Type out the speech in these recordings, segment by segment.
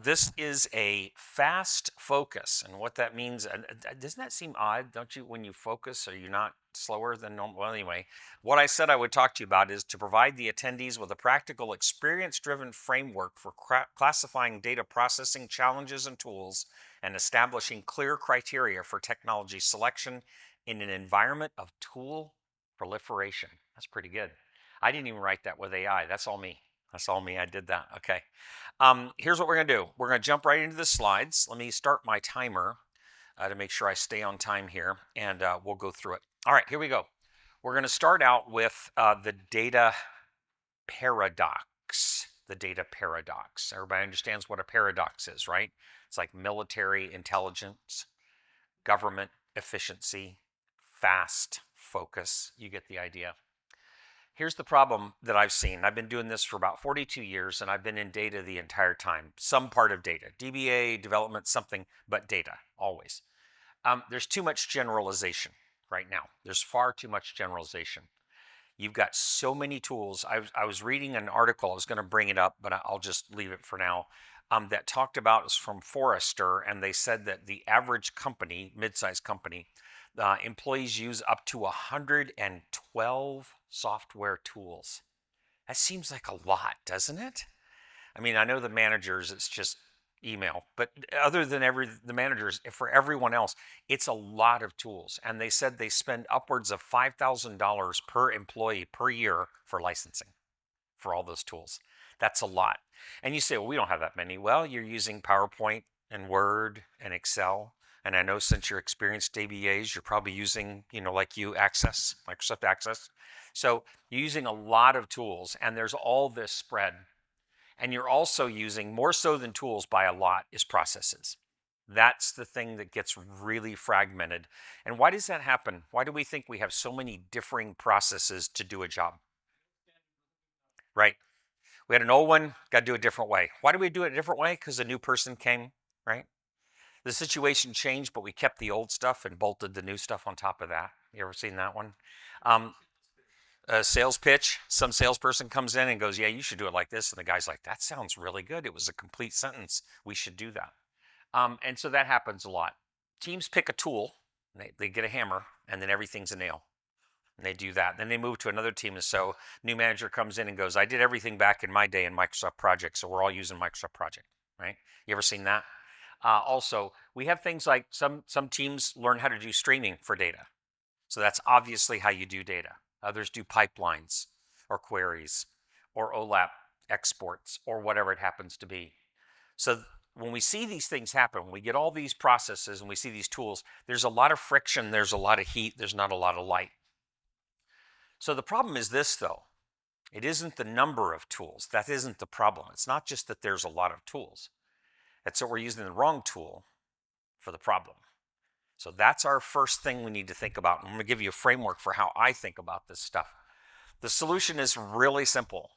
this is a fast focus. And what that means, doesn't that seem odd? Don't you, when you focus, are you not slower than normal? Well, anyway, what I said I would talk to you about is to provide the attendees with a practical, experience-driven framework for classifying data processing challenges and tools and establishing clear criteria for technology selection in an environment of tool proliferation. That's pretty good. I didn't even write that with AI. That's all me. That's all me. I did that. Okay. Here's what we're going to do. We're going to jump right into the slides. Let me start my timer to make sure I stay on time here, and we'll go through it. All right, here we go. We're going to start out with the data paradox. The data paradox. Everybody understands what a paradox is, right? It's like military intelligence, government efficiency, fast focus. You get the idea. Here's the problem that I've seen. I've been doing this for about 42 years, and I've been in data the entire time. Some part of data, DBA, development, something, but data, always. There's too much generalization right now. There's far too much generalization. You've got so many tools. I was reading an article. I was going to bring it up, but I'll just leave it for now. That talked about, is from Forrester, and they said that the average company, mid-sized company, employees use up to 112 software tools. That seems like a lot, doesn't it? I mean, I know the managers, it's just email, but other than the managers, for everyone else, it's a lot of tools. And they said they spend upwards of $5,000 per employee per year for licensing for all those tools. That's a lot. And you say, well, we don't have that many. Well, you're using PowerPoint and Word and Excel. And I know since you're experienced DBAs, you're probably using, like Access, Microsoft Access. So you're using a lot of tools, and there's all this spread. And you're also using, more so than tools by a lot, is processes. That's the thing that gets really fragmented. And why does that happen? Why do we think we have so many differing processes to do a job? Right. We had an old one, got to do it a different way. Why do we do it a different way? Because a new person came, right? The situation changed, but we kept the old stuff and bolted the new stuff on top of that. You ever seen that one? A sales pitch, some salesperson comes in and goes, yeah, you should do it like this. And the guy's like, that sounds really good. It was a complete sentence. We should do that. And so that happens a lot. Teams pick a tool, they get a hammer, and then everything's a nail. And they do that. Then they move to another team. And so new manager comes in and goes, I did everything back in my day in Microsoft Project. So we're all using Microsoft Project, right? You ever seen that? Also, we have things like some teams learn how to do streaming for data. So that's obviously how you do data. Others do pipelines or queries or OLAP exports or whatever it happens to be. So when we see these things happen, when we get all these processes and we see these tools, there's a lot of friction, there's a lot of heat, there's not a lot of light. So the problem is this, though. It isn't the number of tools. That isn't the problem. It's not just that there's a lot of tools. It's that we're using the wrong tool for the problem. So that's our first thing we need to think about. And I'm going to give you a framework for how I think about this stuff. The solution is really simple.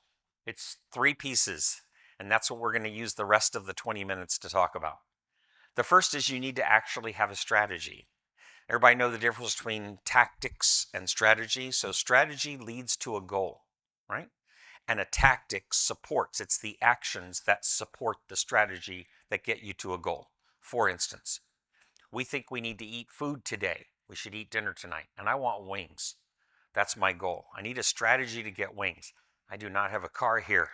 It's 3 pieces, and that's what we're going to use the rest of the 20 minutes to talk about. The first is you need to actually have a strategy. Everybody know the difference between tactics and strategy? So strategy leads to a goal, right? And a tactic supports. It's the actions that support the strategy that get you to a goal. For instance, we think we need to eat food today. We should eat dinner tonight. And I want wings. That's my goal. I need a strategy to get wings. I do not have a car here,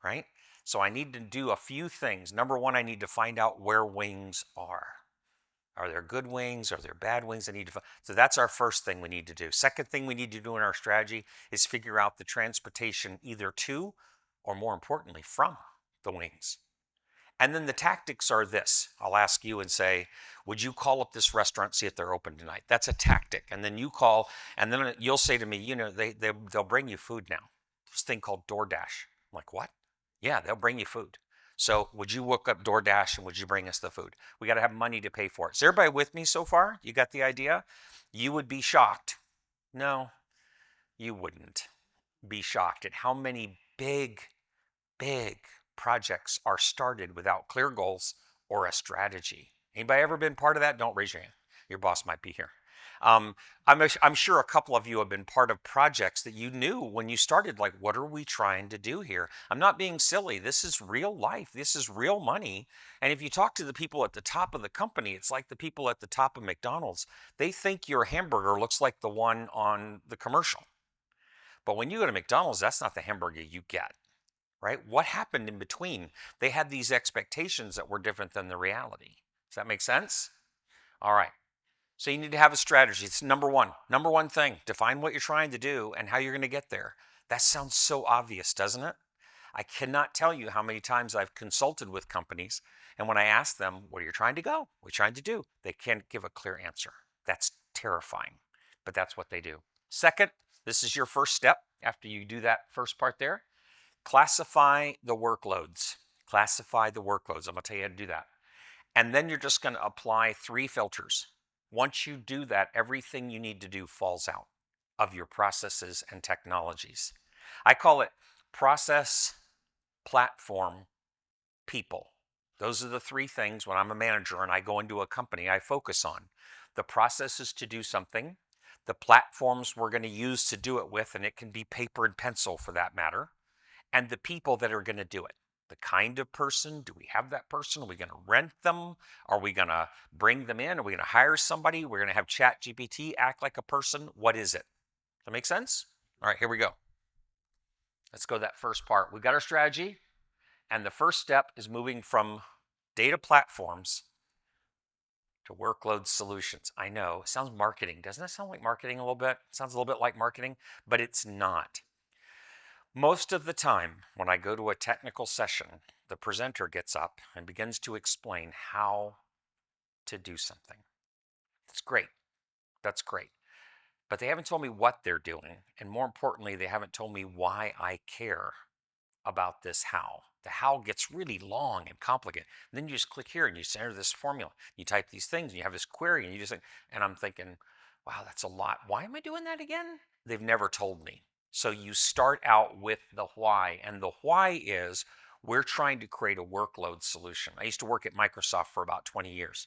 right? So I need to do a few things. Number one, I need to find out where wings are. Are there good wings? Are there bad wings? So that's our first thing we need to do. Second thing we need to do in our strategy is figure out the transportation either to, or more importantly, from the wings. And then the tactics are this. I'll ask you and say, would you call up this restaurant, see if they're open tonight? That's a tactic. And then you call, and then you'll say to me, they'll bring you food now. This thing called DoorDash. I'm like, what? Yeah, they'll bring you food. So would you look up DoorDash and would you bring us the food? We got to have money to pay for it. Is everybody with me so far? You got the idea? You would be shocked. No, you wouldn't be shocked at how many big projects are started without clear goals or a strategy. Anybody ever been part of that? Don't raise your hand. Your boss might be here. I'm sure a couple of you have been part of projects that you knew when you started, like, what are we trying to do here? I'm not being silly. This is real life. This is real money. And if you talk to the people at the top of the company, it's like the people at the top of McDonald's. They think your hamburger looks like the one on the commercial. But when you go to McDonald's, that's not the hamburger you get, right? What happened in between? They had these expectations that were different than the reality. Does that make sense? All right. So you need to have a strategy. It's number one thing. Define what you're trying to do and how you're going to get there. That sounds so obvious, doesn't it? I cannot tell you how many times I've consulted with companies, and when I ask them, what are you trying to go? What are you trying to do? They can't give a clear answer. That's terrifying, but that's what they do. Second, this is your first step after you do that first part there. Classify the workloads. Classify the workloads. I'm going to tell you how to do that. And then you're just going to apply 3 filters. Once you do that, everything you need to do falls out of your processes and technologies. I call it process, platform, people. Those are the 3 things when I'm a manager and I go into a company I focus on. The process is to do something. The platforms we're going to use to do it with, and it can be paper and pencil for that matter, and the people that are going to do it. The kind of person, do we have that person? Are we going to rent them? Are we going to bring them in? Are we going to hire somebody? We're going to have ChatGPT act like a person. What is it? Does that make sense? All right, here we go. Let's go to that first part. We've got our strategy, and the first step is moving from data platforms to workload solutions. I know, it sounds marketing. Doesn't it sound like marketing a little bit? It sounds a little bit like marketing, but it's not. Most of the time, when I go to a technical session, the presenter gets up and begins to explain how to do something. That's great. That's great. But they haven't told me what they're doing. And more importantly, they haven't told me why I care about this how. The how gets really long and complicated. And then you just click here and you enter this formula. You type these things and you have this query and you just, and I'm thinking, wow, that's a lot. Why am I doing that again? They've never told me. So you start out with the why, and the why is we're trying to create a workload solution. I used to work at Microsoft for about 20 years,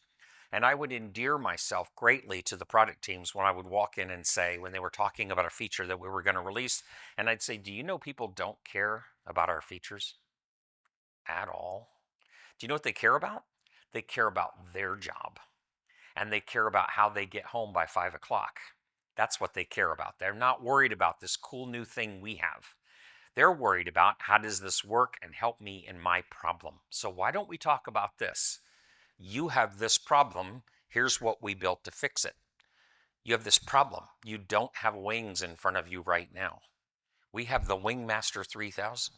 and I would endear myself greatly to the product teams when I would walk in and say, when they were talking about a feature that we were going to release, and I'd say, do you know people don't care about our features at all? Do you know what they care about? They care about their job, and they care about how they get home by 5 o'clock. That's what they care about. They're not worried about this cool new thing we have. They're worried about how does this work and help me in my problem. So why don't we talk about this? You have this problem. Here's what we built to fix it. You have this problem. You don't have wings in front of you right now. We have the Wingmaster 3000.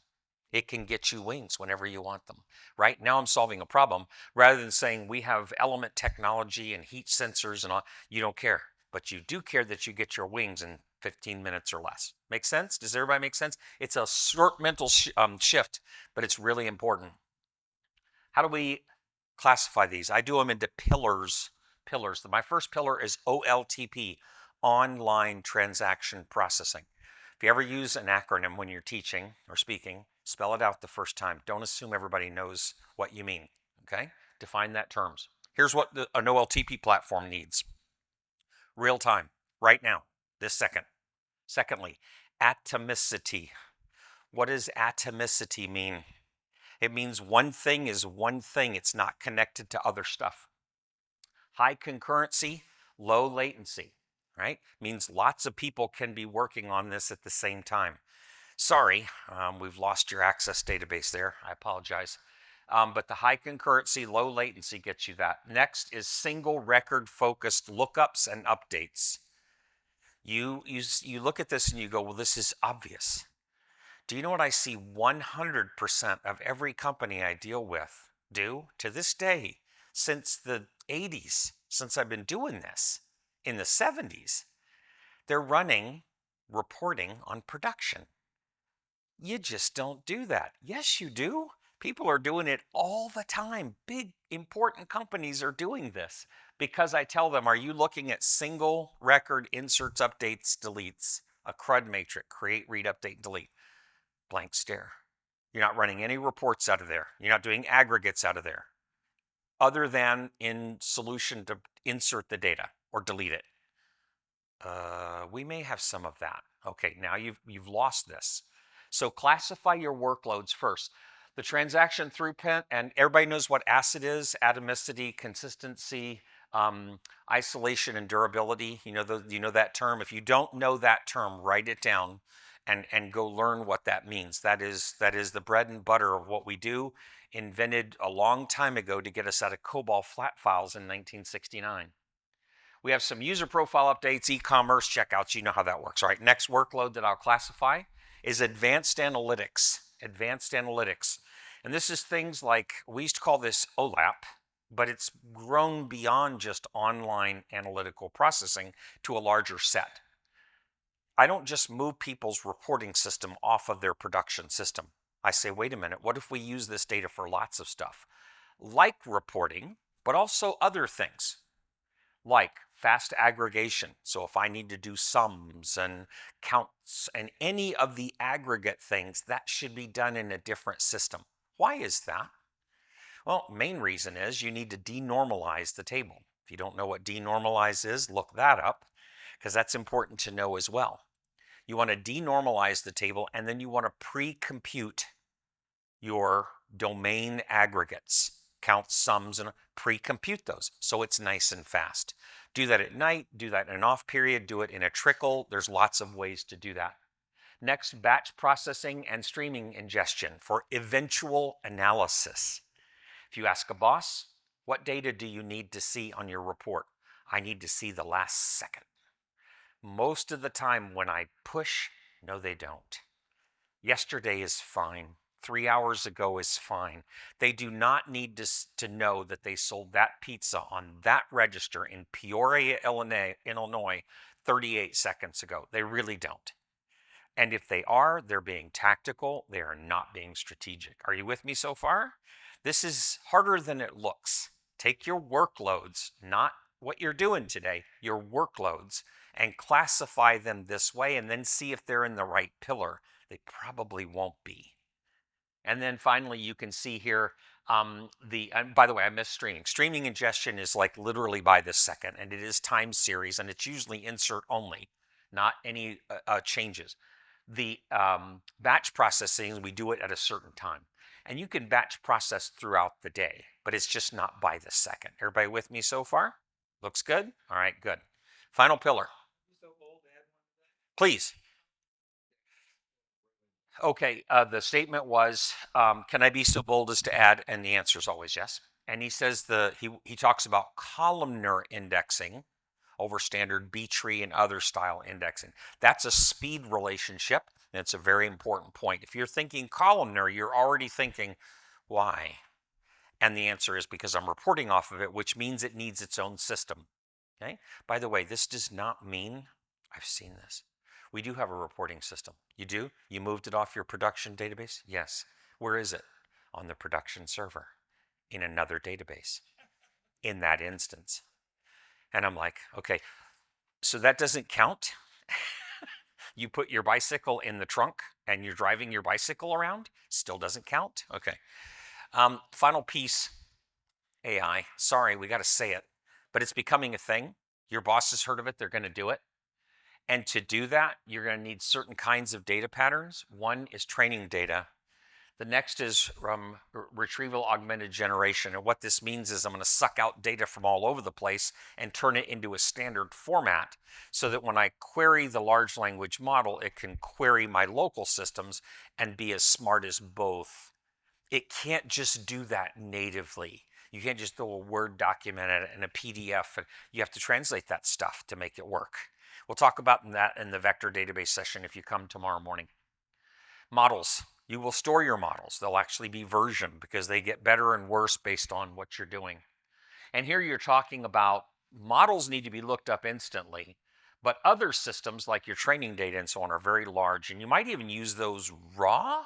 It can get you wings whenever you want them. Right now I'm solving a problem rather than saying we have element technology and heat sensors and all. You don't care. But you do care that you get your wings in 15 minutes or less. Make sense? Does everybody make sense? It's a short mental shift, but it's really important. How do we classify these? I do them into pillars. My first pillar is OLTP, online transaction processing. If you ever use an acronym when you're teaching or speaking, spell it out the first time. Don't assume everybody knows what you mean, okay? Define that terms. Here's what an OLTP platform needs. Real time, right now, this second. Secondly, atomicity. What does atomicity mean? It means one thing is one thing. It's not connected to other stuff. High concurrency, low latency, right? Means lots of people can be working on this at the same time. Sorry, we've lost your access database there. I apologize. But the high concurrency, low latency gets you that. Next is single record focused lookups and updates. You look at this and you go, well, this is obvious. Do you know what I see 100% of every company I deal with do to this day since the 80s, since I've been doing this in the 70s? They're running reporting on production. You just don't do that. Yes, you do. People are doing it all the time. Big, important companies are doing this because I tell them, are you looking at single record inserts, updates, deletes, a CRUD matrix, create, read, update, delete? Blank stare. You're not running any reports out of there. You're not doing aggregates out of there other than in solution to insert the data or delete it. We may have some of that. Okay, now you've lost this. So classify your workloads first. The transaction throughput, and everybody knows what ACID is: atomicity, consistency, isolation, and durability. You know that term. If you don't know that term, write it down and go learn what that means. That is the bread and butter of what we do. Invented a long time ago to get us out of COBOL flat files in 1969. We have some user profile updates, e-commerce checkouts. You know how that works. All right, next workload that I'll classify is advanced analytics. Advanced analytics. And this is things like, we used to call this OLAP, but it's grown beyond just online analytical processing to a larger set. I don't just move people's reporting system off of their production system. I say, wait a minute, what if we use this data for lots of stuff? Like reporting, but also other things, like fast aggregation. So if I need to do sums and counts and any of the aggregate things, that should be done in a different system. Why is that? Well, main reason is you need to denormalize the table. If you don't know what denormalize is, look that up, because that's important to know as well. You want to denormalize the table, and then you want to pre-compute your domain aggregates, count, sums, and pre-compute those so it's nice and fast. Do that at night, do that in an off period, do it in a trickle. There's lots of ways to do that. Next, batch processing and streaming ingestion for eventual analysis. If you ask a boss, what data do you need to see on your report? I need to see the last second. Most of the time when I push, no, they don't. Yesterday is fine. 3 hours ago is fine. They do not need to know that they sold that pizza on that register in Peoria, Illinois 38 seconds ago. They really don't. And if they are, they're being tactical. They are not being strategic. Are you with me so far? This is harder than it looks. Take your workloads, not what you're doing today, your workloads, and classify them this way, and then see if they're in the right pillar. They probably won't be. And then finally, you can see here, by the way, I missed streaming. Streaming ingestion is like literally by the second, and it is time series, and it's usually insert only, not any changes. The batch processing, we do it at a certain time. And you can batch process throughout the day, but it's just not by the second. Everybody with me so far? Looks good? All right, good. Final pillar. Please. Okay, the statement was, can I be so bold as to add? And the answer is always yes. And he says he talks about columnar indexing over standard B tree and other style indexing. That's a speed relationship, and it's a very important point. If you're thinking columnar, you're already thinking, why? And the answer is because I'm reporting off of it, which means it needs its own system. Okay. By the way, this does not mean, I've seen this. We do have a reporting system. You do? You moved it off your production database? Yes. Where is it? On the production server, in another database, in that instance. And I'm like, okay, so that doesn't count? You put your bicycle in the trunk and you're driving your bicycle around? Still doesn't count? Okay. Final piece, AI. Sorry, we got to say it, but it's becoming a thing. Your boss has heard of it. They're going to do it. And to do that, you're going to need certain kinds of data patterns. One is training data. The next is retrieval augmented generation. And what this means is I'm going to suck out data from all over the place and turn it into a standard format so that when I query the large language model, it can query my local systems and be as smart as both. It can't just do that natively. You can't just throw a Word document at it and a PDF. You have to translate that stuff to make it work. We'll talk about that in the vector database session if you come tomorrow morning. Models. You will store your models. They'll actually be versioned because they get better and worse based on what you're doing. And here you're talking about models need to be looked up instantly, but other systems like your training data and so on are very large, and you might even use those raw,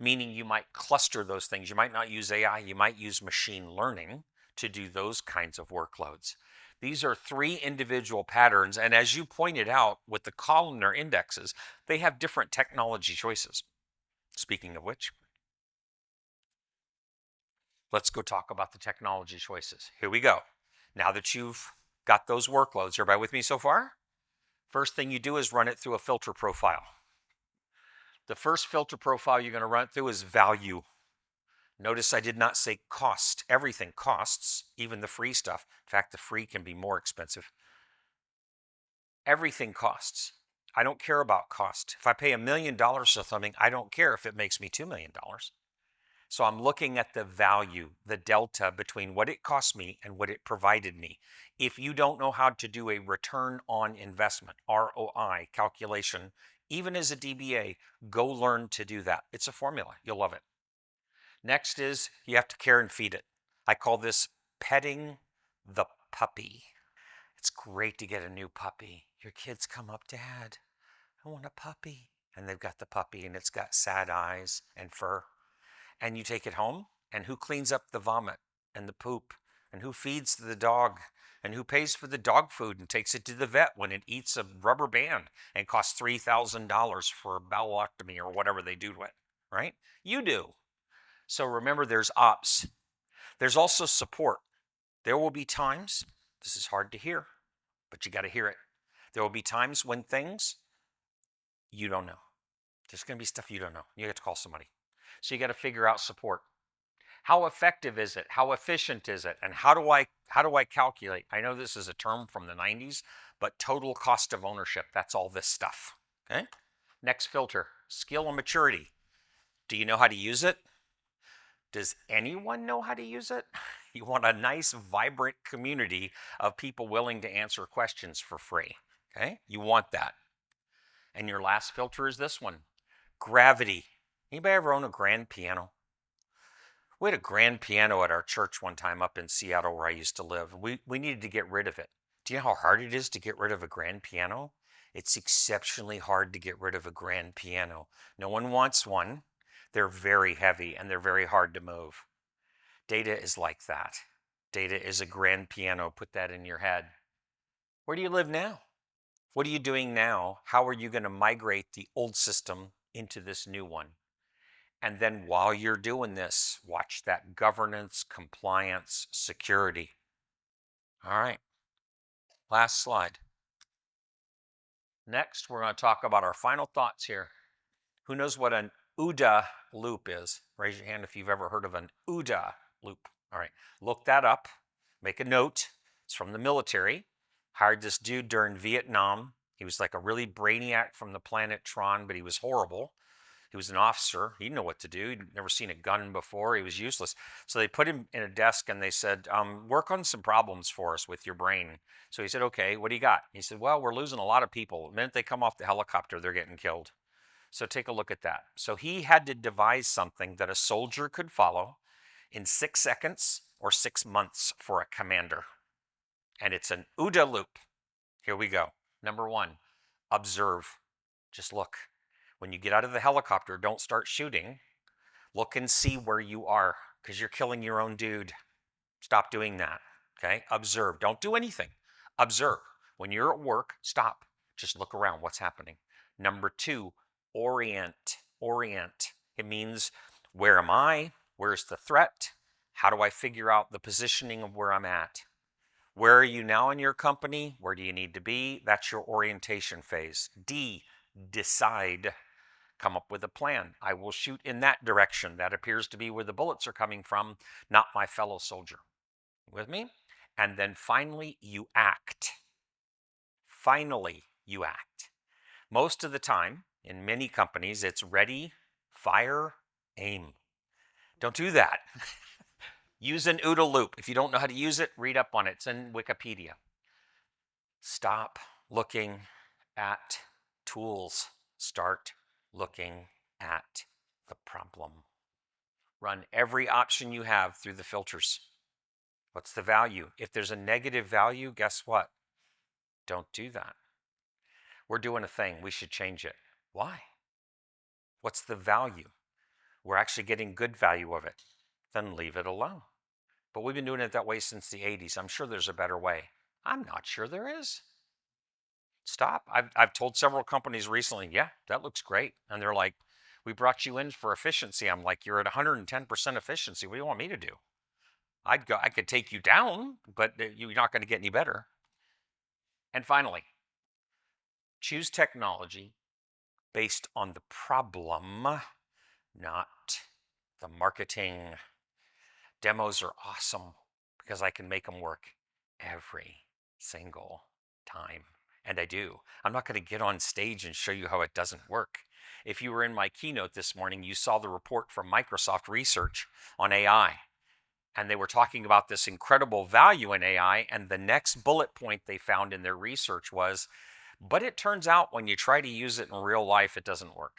meaning you might cluster those things. You might not use AI, you might use machine learning to do those kinds of workloads. These are 3 individual patterns, and as you pointed out with the columnar indexes, they have different technology choices. Speaking of which, let's go talk about the technology choices. Here we go. Now that you've got those workloads, everybody with me so far? First thing you do is run it through a filter profile. The first filter profile you're going to run it through is value. Notice I did not say cost. Everything costs, even the free stuff. In fact, the free can be more expensive. Everything costs. I don't care about cost. If I pay $1 million for something, I don't care if it makes me $2 million. So I'm looking at the value, the delta between what it cost me and what it provided me. If you don't know how to do a return on investment, ROI calculation, even as a DBA, go learn to do that. It's a formula. You'll love it. Next is you have to care and feed it. I call this petting the puppy. It's great to get a new puppy. Your kids come up, Dad, I want a puppy. And they've got the puppy and it's got sad eyes and fur. And you take it home, and who cleans up the vomit and the poop? And who feeds the dog? And who pays for the dog food and takes it to the vet when it eats a rubber band and costs $3,000 for a boweloctomy or whatever they do to it, right? You do. So remember, there's ops. There's also support. There will be times, this is hard to hear, but you got to hear it. There will be times when things you don't know. There's going to be stuff you don't know. You have to call somebody. So you got to figure out support. How effective is it? How efficient is it? And how do I calculate? I know this is a term from the 90s, but total cost of ownership. That's all this stuff. Okay? Next filter, skill and maturity. Do you know how to use it? Does anyone know how to use it? You want a nice, vibrant community of people willing to answer questions for free. Okay? You want that. And your last filter is this one, gravity. Anybody ever own a grand piano? We had a grand piano at our church one time up in Seattle where I used to live. We needed to get rid of it. Do you know how hard it is to get rid of a grand piano? It's exceptionally hard to get rid of a grand piano. No one wants one. They're very heavy and they're very hard to move. Data is like that. Data is a grand piano. Put that in your head. Where do you live now? What are you doing now? How are you going to migrate the old system into this new one? And then while you're doing this, watch that governance, compliance, security. All right, last slide. Next, we're going to talk about our final thoughts here. Who knows what an OODA loop is? Raise your hand if you've ever heard of an OODA loop. All right, look that up, make a note. It's from the military. Hired this dude during Vietnam. He was like a really brainiac from the planet Tron, but he was horrible. He was an officer. He didn't know what to do. He'd never seen a gun before. He was useless. So they put him in a desk and they said, work on some problems for us with your brain. So he said, okay, what do you got? He said, well, we're losing a lot of people. The minute they come off the helicopter, they're getting killed. So take a look at that. So he had to devise something that a soldier could follow in 6 seconds or 6 months for a commander. And it's an OODA loop. Here we go. Number 1, observe. Just look. When you get out of the helicopter, don't start shooting. Look and see where you are because you're killing your own dude. Stop doing that. Okay? Observe. Don't do anything. Observe. When you're at work, stop. Just look around. What's happening? Number 2, orient. Orient. It means, where am I? Where's the threat? How do I figure out the positioning of where I'm at? Where are you now in your company? Where do you need to be? That's your orientation phase. D, decide. Come up with a plan. I will shoot in that direction. That appears to be where the bullets are coming from, not my fellow soldier. With me? And then finally, you act. Finally, you act. Most of the time, in many companies, it's ready, fire, aim. Don't do that. Use an OODA loop. If you don't know how to use it, read up on it. It's in Wikipedia. Stop looking at tools. Start looking at the problem. Run every option you have through the filters. What's the value? If there's a negative value, guess what? Don't do that. We're doing a thing. We should change it. Why? What's the value? We're actually getting good value of it. Then leave it alone. But we've been doing it that way since the 80s. I'm sure there's a better way. I'm not sure there is. Stop. I've told several companies recently, yeah, that looks great. And they're like, we brought you in for efficiency. I'm like, you're at 110% efficiency. What do you want me to do? I could take you down, but you're not going to get any better. And finally, Choose technology based on the problem, not the marketing. Demos are awesome because I can make them work every single time. And I do. I'm not going to get on stage and show you how it doesn't work. If you were in my keynote this morning, you saw the report from Microsoft Research on AI. And they were talking about this incredible value in AI. And the next bullet point they found in their research was, but it turns out when you try to use it in real life, it doesn't work.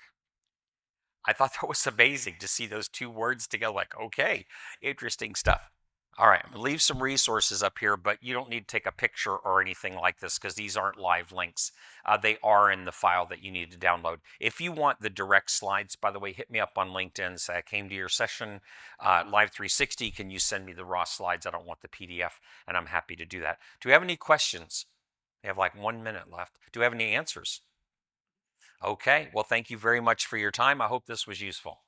I thought that was amazing to see those two words together. Like, okay, interesting stuff. All right, I'm gonna leave some resources up here, but you don't need to take a picture or anything like this because these aren't live links. They are in the file that you need to download. If you want the direct slides, by the way, hit me up on LinkedIn. Say I came to your session, Live 360. Can you send me the raw slides? I don't want the PDF, and I'm happy to do that. Do we have any questions? We have like 1 minute left. Do we have any answers? Okay, well, thank you very much for your time. I hope this was useful.